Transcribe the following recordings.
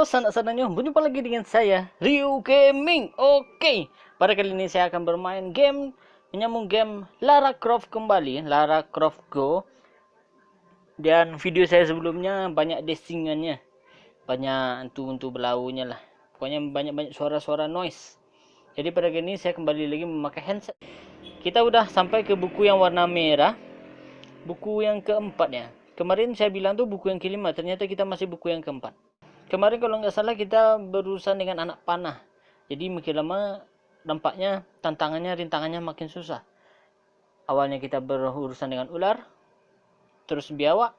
sanak-sanaknya, berjumpa lagi dengan saya, Ryu Gaming. Oke, pada kali ini saya akan bermain game, menyambung game Lara Croft kembali, Lara Croft Go. Dan video saya sebelumnya banyak destingannya, banyak untuk belaunya lah. Pokoknya banyak suara-suara noise. Jadi pada kali ini saya kembali lagi memakai handset. Kita udah sampai ke buku yang warna merah, buku yang keempat ya. Kemarin saya bilang tuh buku yang kelima, ternyata kita masih buku yang keempat. Kemarin kalau nggak salah kita berurusan dengan anak panah. Jadi makin lama dampaknya rintangannya makin susah. Awalnya kita berurusan dengan ular, terus biawak,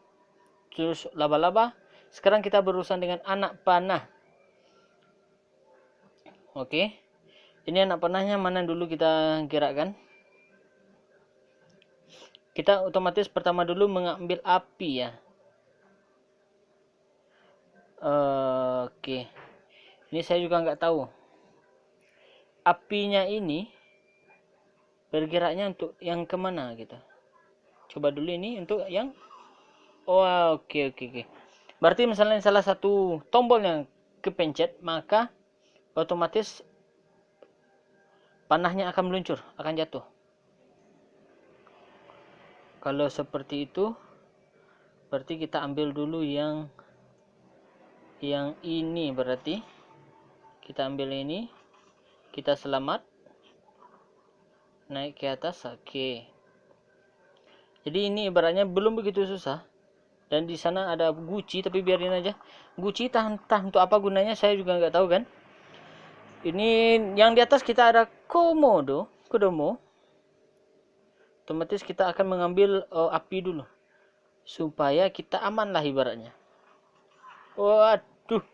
terus laba-laba. Sekarang kita berurusan dengan anak panah. Oke. Ini anak panahnya mana dulu kita gerakkan? Kita otomatis pertama dulu mengambil api ya. Oke. Ini saya juga nggak tahu. Apinya ini bergeraknya untuk yang kemana gitu. Coba dulu ini untuk yang oke. Berarti misalnya salah satu tombol yang kepencet, maka otomatis panahnya akan meluncur, akan jatuh. Kalau seperti itu, berarti kita ambil dulu yang ini. Berarti kita ambil ini, kita selamat, naik ke atas. Oke. Jadi ini ibaratnya belum begitu susah. Dan di sana ada guci, tapi biarin aja. Guci entah untuk apa gunanya, saya juga nggak tahu kan. Ini yang di atas kita ada komodo. Otomatis kita akan mengambil api dulu, supaya kita aman lah ibaratnya. Waduh,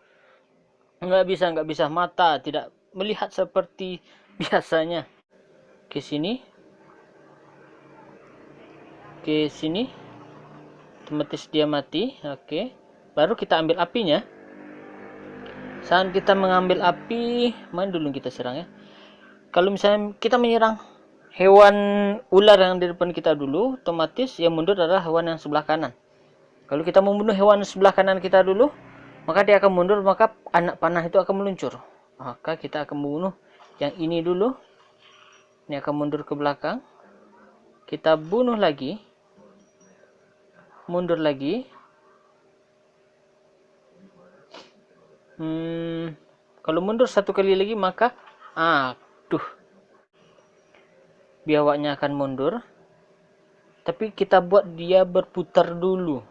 nggak bisa, mata tidak melihat seperti biasanya. Ke sini, otomatis dia mati. Oke, baru kita ambil apinya. Saat kita mengambil api, mana dulu kita serang ya. Kalau misalnya kita menyerang hewan ular yang di depan kita dulu, otomatis yang mundur adalah hewan yang sebelah kanan. Kalau kita membunuh hewan sebelah kanan kita dulu, maka dia akan mundur, maka anak panah itu akan meluncur. Maka kita akan membunuh yang ini dulu. Ini akan mundur ke belakang. Kita bunuh lagi. Mundur lagi. Kalau mundur satu kali lagi, maka biawaknya akan mundur. Tapi kita buat dia berputar dulu.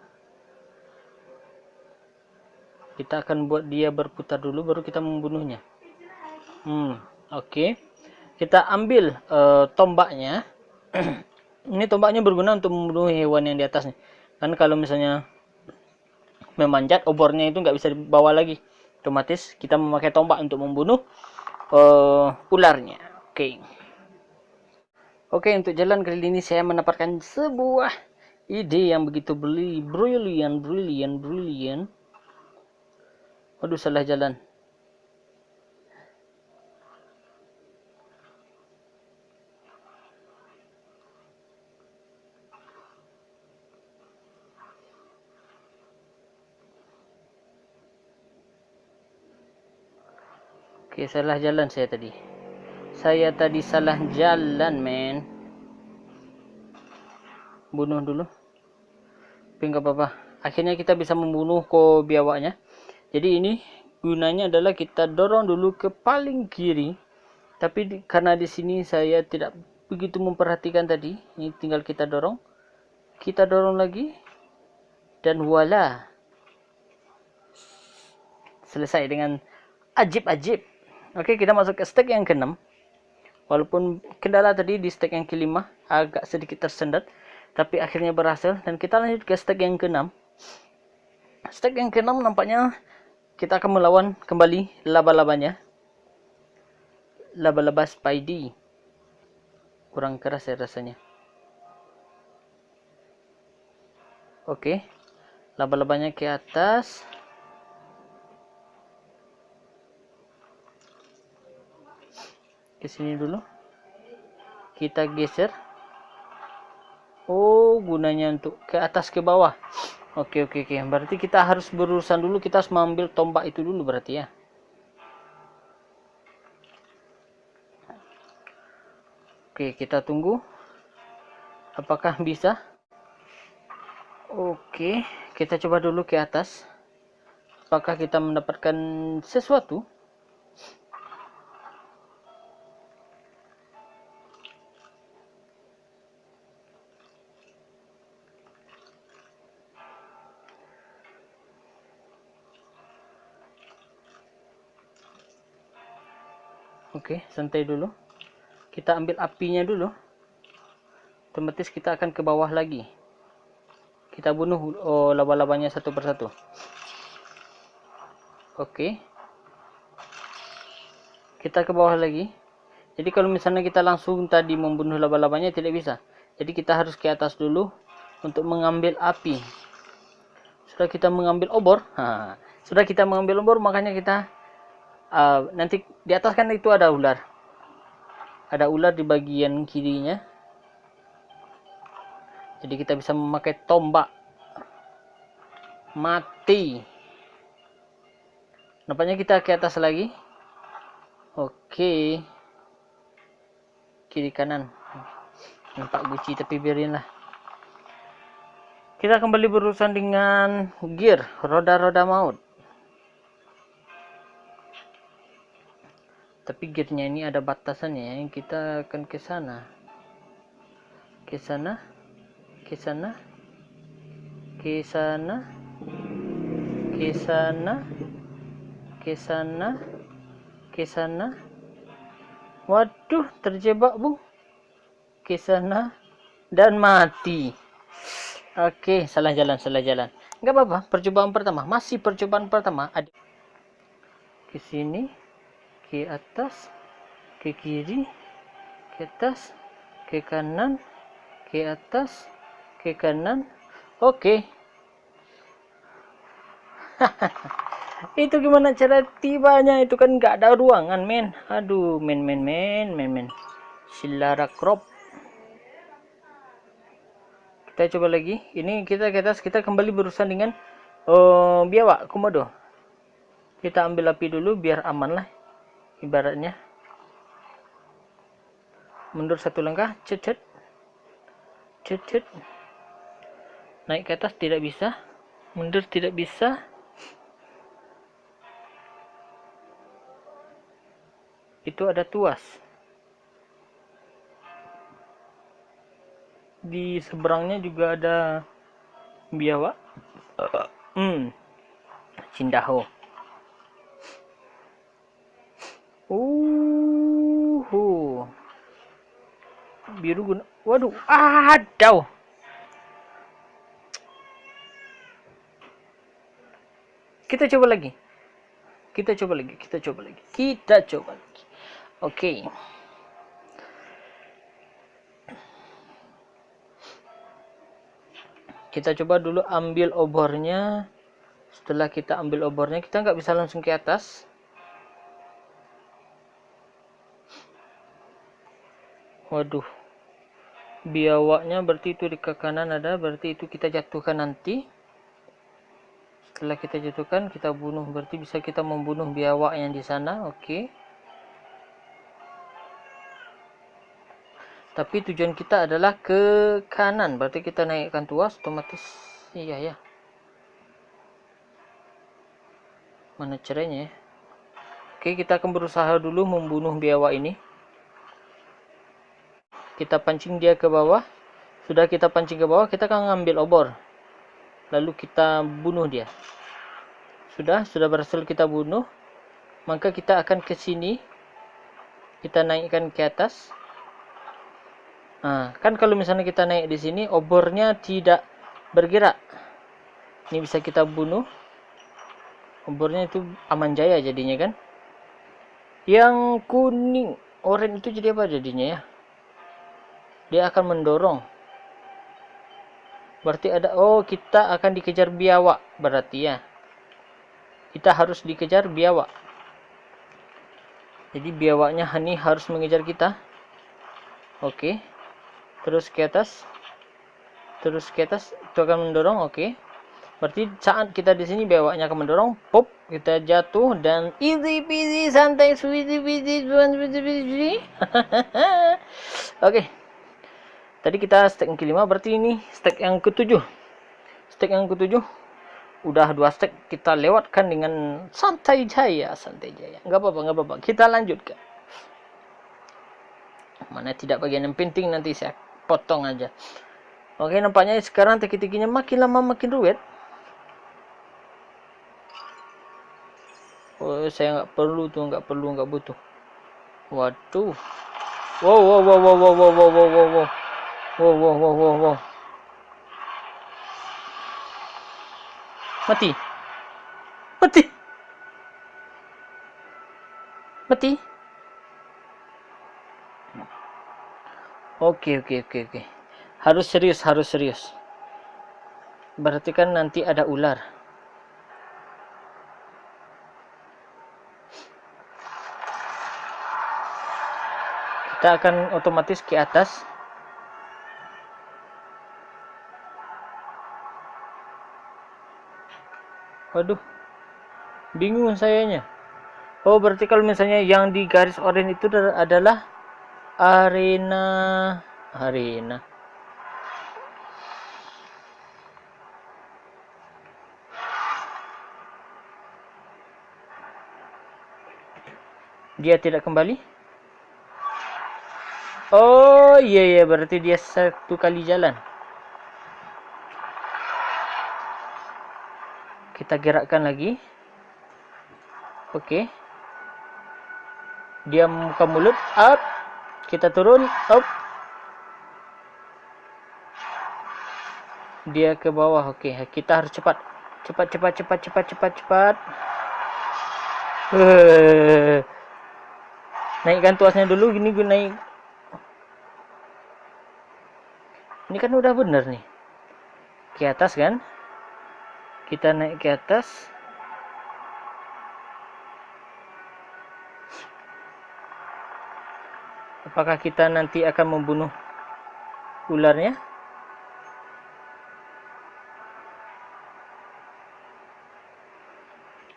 Kita akan buat dia berputar dulu, baru kita membunuhnya. Oke. Kita ambil tombaknya. Ini tombaknya berguna untuk membunuh hewan yang di atas nih. Kan kalau misalnya memanjat, obornya itu nggak bisa dibawa lagi. Otomatis kita memakai tombak untuk membunuh ularnya. Oke, untuk jalan kali ini saya mendapatkan sebuah ide yang begitu brilian. Waduh, salah jalan. Oke, salah jalan saya tadi. Saya tadi salah jalan, men. Bunuh dulu. Tapi nggak apa-apa. Akhirnya kita bisa membunuh biawaknya. Jadi ini gunanya adalah kita dorong dulu ke paling kiri. Tapi karena di sini saya tidak begitu memperhatikan tadi. Ini tinggal kita dorong. Kita dorong lagi. Dan voila. Selesai dengan ajib. Oke, kita masuk ke stake yang ke-6. Walaupun kendala tadi di stake yang ke-5 agak sedikit tersendat, tapi akhirnya berhasil. Dan kita lanjut ke stake yang ke-6. Stake yang ke-6 nampaknya kita akan melawan kembali laba-labanya. Laba-laba Spidey. Kurang keras ya rasanya. Oke. Laba-labanya ke atas. Ke sini dulu. Kita geser. Gunanya untuk ke atas ke bawah. Oke, oke, oke. Berarti kita harus berurusan dulu, kita harus mengambil tombak itu dulu berarti ya. Oke, kita tunggu. Apakah bisa? Oke, kita coba dulu ke atas. Apakah kita mendapatkan sesuatu? Oke, santai dulu. Kita ambil apinya dulu. Otomatis kita akan ke bawah lagi. Kita bunuh laba-labanya satu persatu. Oke. Kita ke bawah lagi. Jadi kalau misalnya kita langsung tadi membunuh laba-labanya tidak bisa. Jadi kita harus ke atas dulu untuk mengambil api. Sudah kita mengambil obor. Sudah kita mengambil obor, makanya kita nanti di atas kan itu ada ular. Ada ular di bagian kirinya. Jadi kita bisa memakai tombak. Mati. Nampaknya kita ke atas lagi. Oke. Kiri kanan. Nampak guci tapi biarinlah. Kita kembali berurusan dengan gear, roda-roda maut. Tapi gearnya ini ada batasannya, kita akan ke sana. Ke sana. Ke sana. Ke sana. Ke sana. Ke sana. Ke sana. Waduh, terjebak, Bung. Ke sana dan mati. Oke, salah jalan, salah jalan. Enggak apa-apa, percobaan pertama. Masih percobaan pertama. Ke sini, ke atas, ke kiri, ke atas, ke kanan, ke atas, ke kanan. Oke. Itu gimana cara tibanya? Itu kan nggak ada ruangan, men. Aduh, men. Si Lara Croft. Kita coba lagi. Ini kita ke atas, kita kembali berurusan dengan biawak komodo. Kita ambil api dulu biar aman lah. Ibaratnya. Mundur satu langkah, cet. Naik ke atas tidak bisa. Mundur tidak bisa. Itu ada tuas. Di seberangnya juga ada biawak. Cindaho. Biru guna. Waduh, adau. Kita coba lagi. Oke. Kita coba dulu ambil obornya. Setelah kita ambil obornya, kita nggak bisa langsung ke atas. Waduh. Biawaknya berarti itu di ke kanan ada, berarti itu kita jatuhkan nanti. Setelah kita jatuhkan, kita bunuh, berarti bisa kita membunuh biawak yang di sana. Oke. Tapi tujuan kita adalah ke kanan, berarti kita naikkan tuas otomatis. Iya ya. Mana caranya ya? Oke, kita akan berusaha dulu membunuh biawak ini. Kita pancing dia ke bawah. Sudah kita pancing ke bawah, kita akan ngambil obor. Lalu kita bunuh dia. Sudah berhasil kita bunuh. Maka kita akan ke sini. Kita naikkan ke atas. Nah, kan kalau misalnya kita naik di sini, obornya tidak bergerak. Ini bisa kita bunuh. Obornya itu aman jaya jadinya kan. Yang kuning, oranye itu jadi apa jadinya ya? Dia akan mendorong. Berarti ada, kita akan dikejar biawak berarti ya. Kita harus dikejar biawak. Jadi biawaknya ini harus mengejar kita. Oke. Terus ke atas. Itu akan mendorong, oke. Berarti saat kita di sini bewaknya akan mendorong, pop, kita jatuh dan easy peasy santai sweetie peasy. Oke. Tadi kita stack yang kelima, berarti ini stack yang ketujuh. Stack yang ketujuh udah 2 stack kita lewatkan dengan santai jaya. Nggak apa-apa. Kita lanjutkan. Mana tidak bagian yang penting nanti saya potong aja. Oke, nampaknya sekarang teki-tekinya makin lama makin ruwet. Oh, saya nggak perlu tuh, nggak butuh. Waduh. Wow. Mati. Oke. Harus serius. Berarti kan nanti ada ular. Kita akan otomatis ke atas. Waduh, bingung sayanya. Oh, berarti kalau misalnya yang di garis oranye itu adalah arena. Dia tidak kembali. Oh iya, berarti dia satu kali jalan. Kita gerakkan lagi. Oke. Dia muka mulut, up. Kita turun, up. Dia ke bawah. Oke, kita harus cepat. Cepat. Naikkan tuasnya dulu, gini gue naik. Ini kan udah bener nih. Ke atas kan? Kita naik ke atas. Apakah kita nanti akan membunuh ularnya?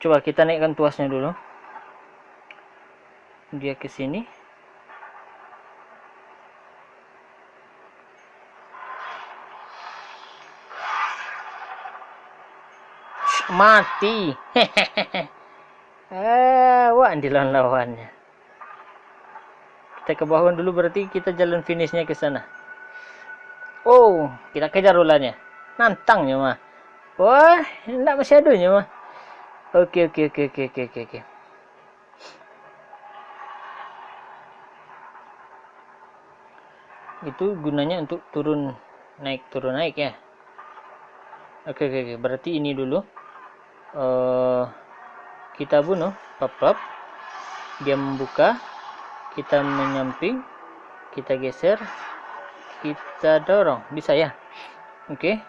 Coba kita naikkan tuasnya dulu. Dia ke sini. Mati. Wah, dilawan-lawannya. Kita ke bawah dulu, berarti kita jalan finishnya ke sana. Oh, kita kejar ularnya. Nantangnya mah. Wah, enggak masih adanya mah. Oke. Itu gunanya untuk turun naik ya. Oke. Berarti ini dulu. Kita bunuh, pop. Dia membuka, kita menyamping, kita geser, kita dorong, bisa ya. Oke.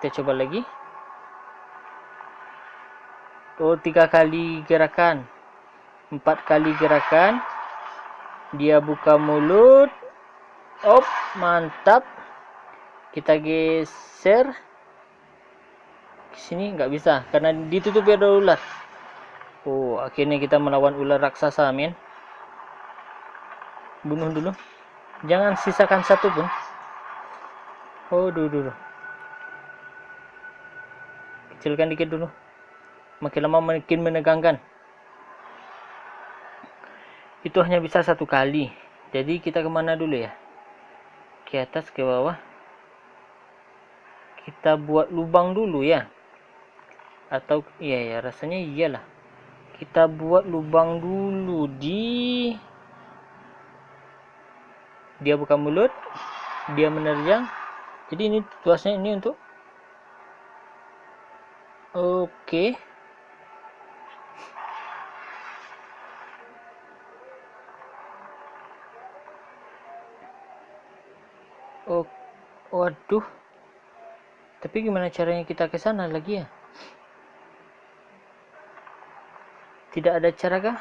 Kita coba lagi. Oh, 3 kali gerakan, 4 kali gerakan. Dia buka mulut, op, mantap. Kita geser sini, nggak bisa karena ditutup ada ular. Oh, akhirnya kita melawan ular raksasa, men. Bunuh dulu, jangan sisakan satu pun. Oh, dulu kecilkan dikit dulu, makin lama makin menegangkan. Itu hanya bisa 1 kali, jadi kita kemana dulu ya? Ke atas, ke bawah. Kita buat lubang dulu ya, atau iya ya, rasanya iyalah. Kita buat lubang dulu dia buka mulut, dia menerjang. Jadi ini tuasnya ini untuk oke. Oh, waduh. Tapi gimana caranya kita ke sana lagi ya? Tidak ada cara kah?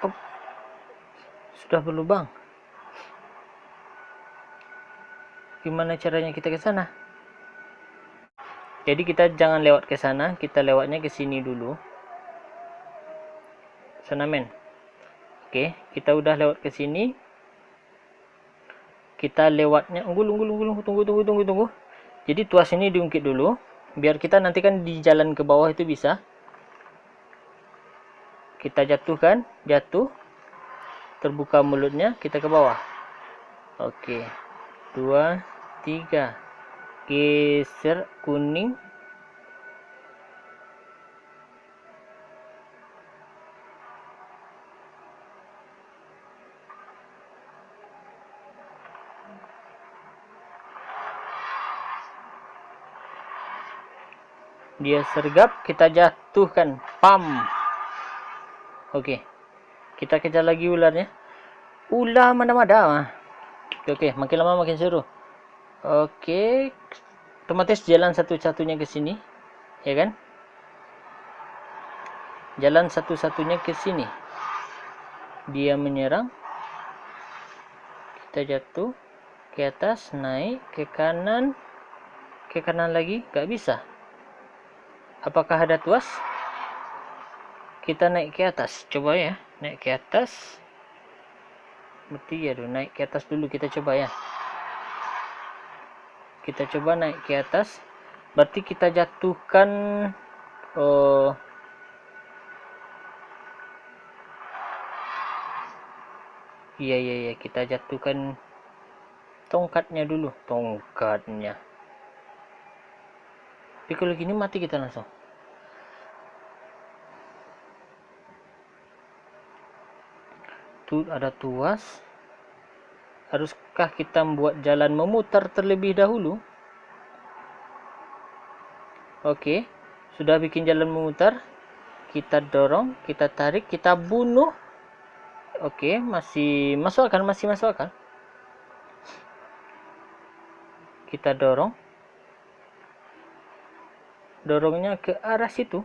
Oh, sudah berlubang. gimana caranya kita ke sana? Jadi kita jangan lewat ke sana, kita lewatnya ke sini dulu. Sana men. Oke, kita udah lewat ke sini. Kita lewatnya tunggu. Jadi tuas ini diungkit dulu, biar kita nanti kan di jalan ke bawah itu bisa. Kita jatuhkan, jatuh. Terbuka mulutnya, kita ke bawah. Oke. 2 3. Geser kuning. Dia sergap, kita jatuhkan. Pam. Oke. Kita kejar lagi ularnya. Ular mana-mana. Oke, makin lama makin seru. Oke. Otomatis jalan satu-satunya ke sini, ya kan? Jalan satu-satunya ke sini. Dia menyerang. Kita jatuh ke atas, naik ke kanan. Ke kanan lagi, gak bisa. Apakah ada tuas? Kita naik ke atas, coba ya, naik ke atas. Berarti ya dulu naik ke atas dulu, kita coba ya. Kita coba naik ke atas. Berarti kita jatuhkan iya, kita jatuhkan tongkatnya dulu, tongkatnya. Tapi kalau gini mati kita langsung. Tuh ada tuas. Haruskah kita membuat jalan memutar terlebih dahulu? Oke, sudah bikin jalan memutar. Kita dorong, kita tarik, kita bunuh. Oke, masih masuk akal, masih masuk akal. Kita dorong. Dorongnya ke arah situ.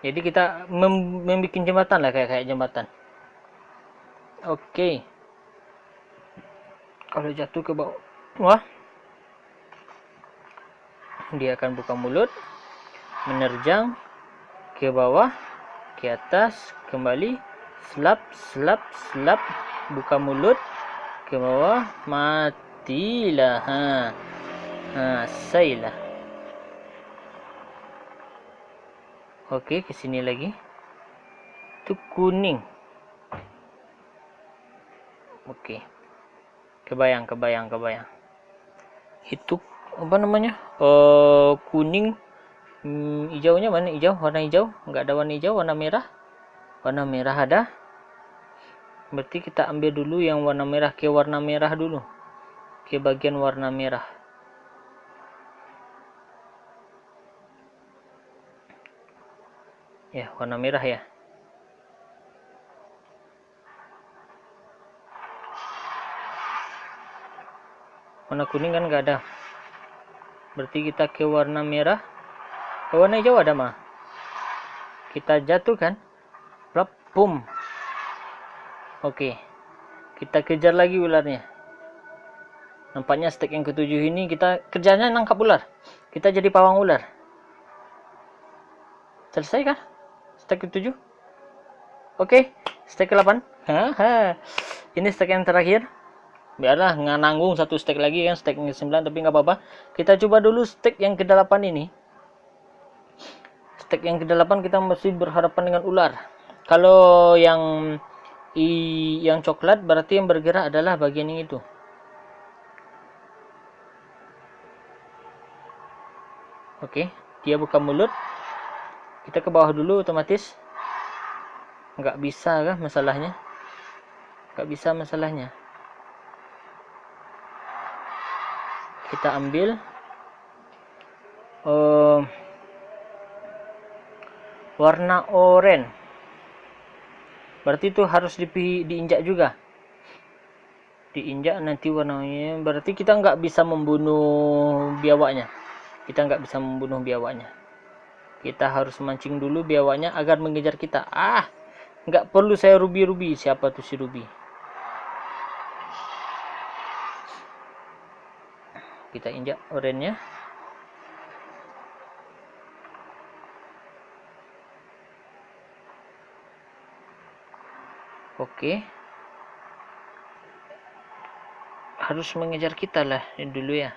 Jadi kita membuat jembatan lah, kayak jembatan. Oke. Kalau jatuh ke bawah, dia akan buka mulut, menerjang ke bawah, ke atas, kembali, slap, buka mulut, ke bawah, matilah. Selesailah. Oke, ke sini lagi. Itu kuning. Oke. Kebayang. Itu apa namanya? Kuning. Hijaunya mana? Hijau, warna hijau. Enggak ada warna hijau, warna merah. Warna merah ada. Berarti kita ambil dulu yang warna merah, ke warna merah dulu. Ke bagian warna merah. Ya, warna merah ya. Warna kuning kan nggak ada. Berarti kita ke warna merah. Ke warna hijau ada mah. Kita jatuhkan. Plop, boom. Oke. Kita kejar lagi ularnya. Nampaknya stek yang ketujuh ini kita kerjanya nangkap ular. Kita jadi pawang ular. Selesai kan? Stek ke-7. Oke, stek ke-8. Ini stek yang terakhir. Biarlah nggak nanggung satu stek lagi kan, stek ke-9, tapi nggak apa-apa. Kita coba dulu stek yang ke-8 ini. Stek yang ke-8 kita masih berhadapan dengan ular. Kalau yang coklat berarti yang bergerak adalah bagian yang itu. Oke, dia buka mulut. Kita ke bawah dulu otomatis. Nggak bisa kah masalahnya? Nggak bisa masalahnya. Kita ambil warna oranye. Berarti itu harus diinjak juga. Diinjak nanti warnanya. Berarti kita nggak bisa membunuh biawaknya. Kita harus mancing dulu biawaknya agar mengejar kita. Nggak perlu saya ruby. Siapa tuh si ruby? kita injak oranye. Oke. Harus mengejar kita lah dulu ya.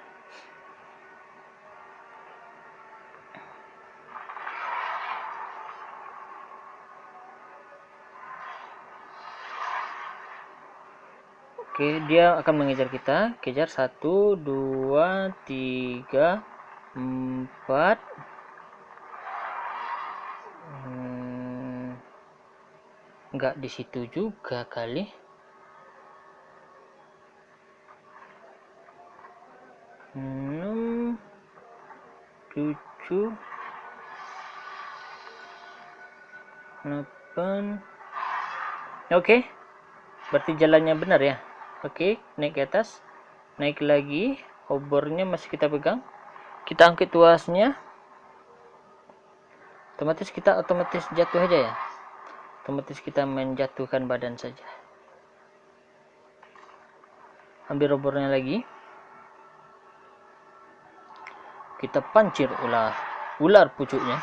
Oke, dia akan mengejar kita. Kejar 1, 2, 3, 4. Enggak di situ juga kali. 6, 7, 8. Oke. Berarti jalannya benar ya. Oke, naik ke atas. Naik lagi. Obornya masih kita pegang. Kita angkat tuasnya. Otomatis kita jatuh aja ya. Otomatis kita menjatuhkan badan saja. Ambil obornya lagi. Kita pancir ular pucuknya.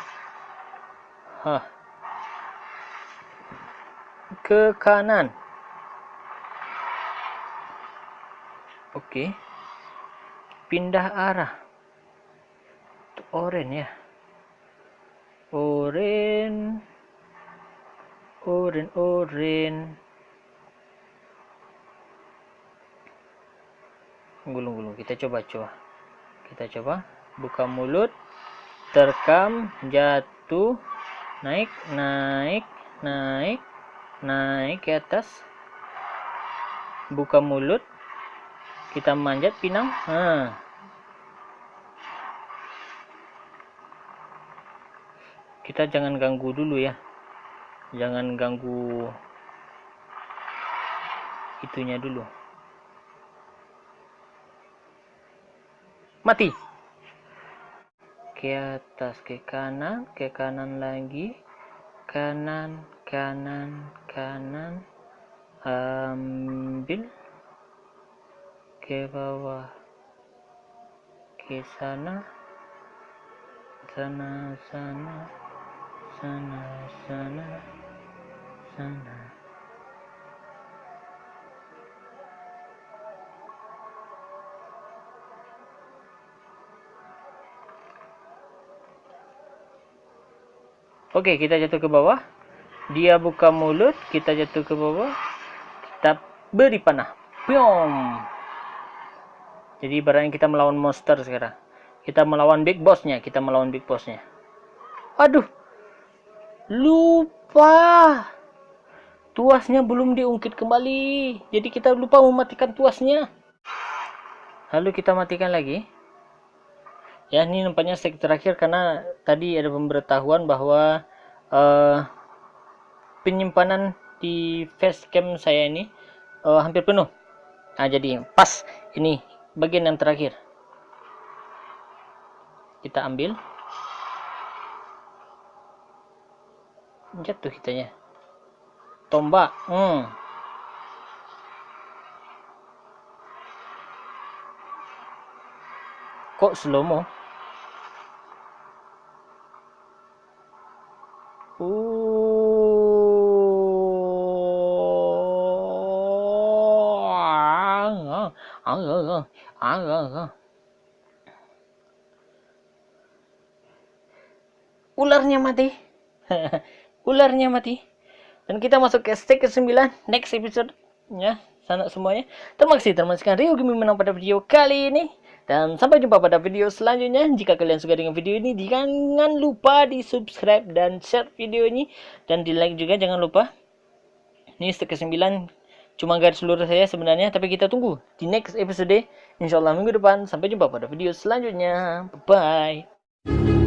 Ke kanan. Oke. Pindah arah. Oranye ya. Oranye. Gulung-gulung. Kita coba. Buka mulut. Terkam. Jatuh. Naik ke atas. Buka mulut. Kita manjat pinang. Kita jangan ganggu dulu ya. Jangan ganggu itunya dulu. Mati. Ke atas, ke kanan lagi. Kanan. Ambil. Ke bawah. Ke sana. Sana. Oke, kita jatuh ke bawah. Dia buka mulut, kita jatuh ke bawah. Kita beri panah. Piom. Jadi ibaratnya kita melawan monster sekarang. Kita melawan big bossnya. Aduh. Lupa. Tuasnya belum diungkit kembali. Jadi kita lupa mematikan tuasnya. Lalu kita matikan lagi. Ya, ini nampaknya stage terakhir karena tadi ada pemberitahuan bahwa penyimpanan di facecam saya ini hampir penuh. Nah, jadi pas ini bagian yang terakhir. Kita ambil. Jatuh kitanya. Tombak. Kok slow mo? Ularnya mati. Ularnya mati. Dan kita masuk ke stage ke-9, next episode ya, sana semuanya. Terima kasih teman sekalian, Rio Gaming menang pada video kali ini. Dan sampai jumpa pada video selanjutnya. Jika kalian suka dengan video ini, jangan lupa di subscribe dan share video ini. Dan di like juga jangan lupa. Ini stage ke-9, cuma garis lurus saya sebenarnya. Tapi kita tunggu di next episode. Insyaallah minggu depan. Sampai jumpa pada video selanjutnya. Bye-bye.